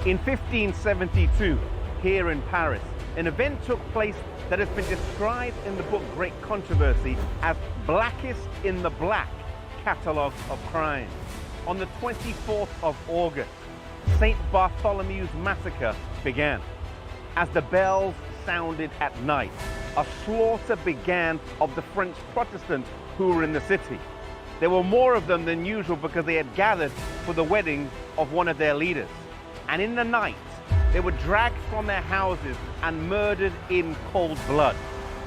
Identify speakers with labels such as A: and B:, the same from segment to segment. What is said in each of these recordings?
A: In 1572, here in Paris, an event took place that has been described in the book Great Controversy as blackest in the black catalogue of crimes. On the 24th of August, St. Bartholomew's massacre began. As the bells sounded at night, a slaughter began of the French Protestants who were in the city. There were more of them than usual because they had gathered for the wedding of one of their leaders. And in the night, they were dragged from their houses and murdered in cold blood.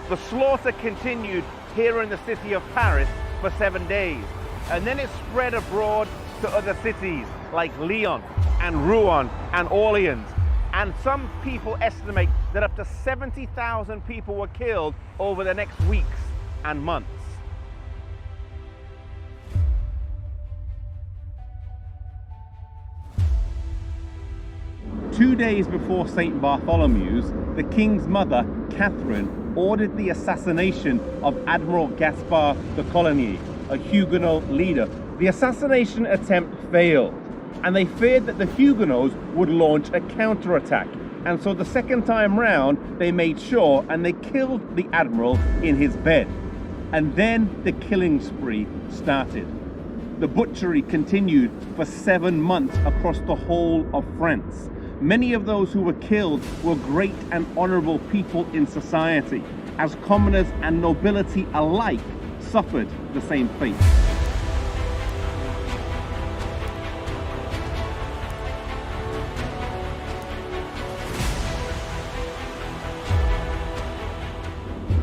A: The slaughter continued here in the city of Paris for 7 days, and then it spread abroad to other cities like Lyon and Rouen and Orleans. And some people estimate that up to 70,000 people were killed over the next weeks and months. Two days before St. Bartholomew's, the king's mother, Catherine, ordered the assassination of Admiral Gaspard de Coligny, a Huguenot leader. The assassination attempt failed, and they feared that the Huguenots would launch a counterattack. And so the second time round, they made sure and they killed the admiral in his bed. And then the killing spree started. The butchery continued for 7 months across the whole of France. Many of those who were killed were great and honorable people in society, as commoners and nobility alike suffered the same fate.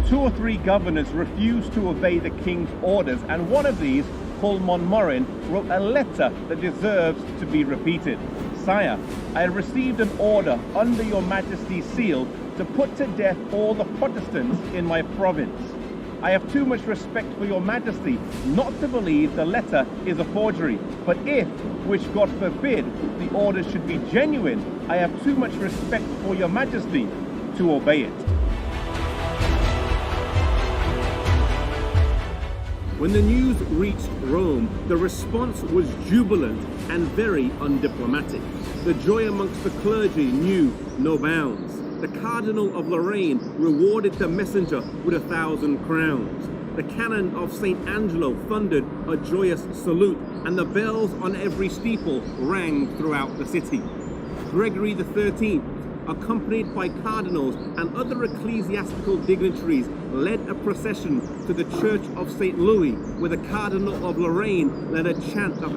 A: Two or three governors refused to obey the king's orders, and one of these, called Montmorin, wrote a letter that deserves to be repeated. Sire, I have received an order under your majesty's seal to put to death all the Protestants in my province. I have too much respect for your majesty not to believe the letter is a forgery, but if, which God forbid, the order should be genuine, I have too much respect for your majesty to obey it. When the news reached Rome, the response was jubilant and very undiplomatic. The joy amongst the clergy knew no bounds. The Cardinal of Lorraine rewarded the messenger with 1,000 crowns. The cannon of St. Angelo thundered a joyous salute, and the bells on every steeple rang throughout the city. Gregory XIII, accompanied by cardinals and other ecclesiastical dignitaries, led a procession to the Church of St. Louis, where the Cardinal of Lorraine led a chant of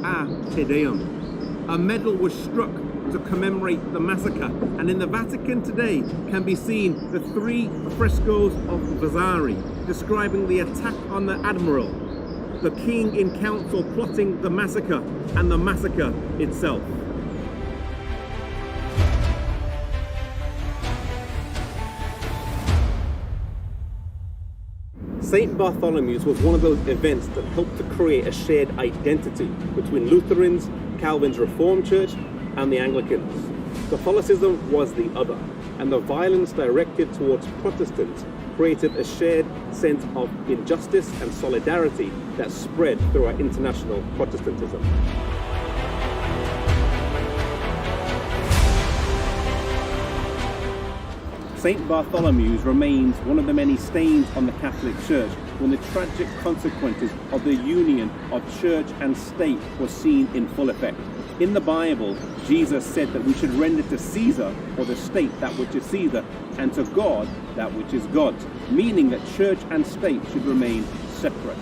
A: Te Deum. A medal was struck to commemorate the massacre, and in the Vatican today can be seen the 3 frescoes of Vasari describing the attack on the admiral, the king in council plotting the massacre, and the massacre itself. St. Bartholomew's was one of those events that helped to create a shared identity between Lutherans, Calvin's Reformed Church, and the Anglicans. Catholicism was the other, and the violence directed towards Protestants created a shared sense of injustice and solidarity that spread through our international Protestantism. St. Bartholomew's remains one of the many stains on the Catholic Church when the tragic consequences of the union of church and state were seen in full effect. In the Bible, Jesus said that we should render to Caesar, or the state, that which is Caesar, and to God that which is God's, meaning that church and state should remain separate.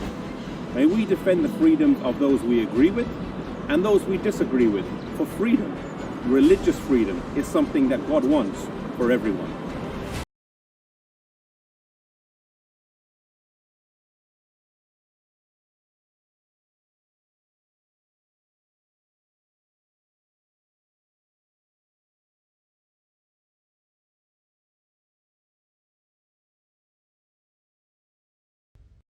A: May we defend the freedoms of those we agree with and those we disagree with for freedom. Religious freedom is something that God wants for everyone.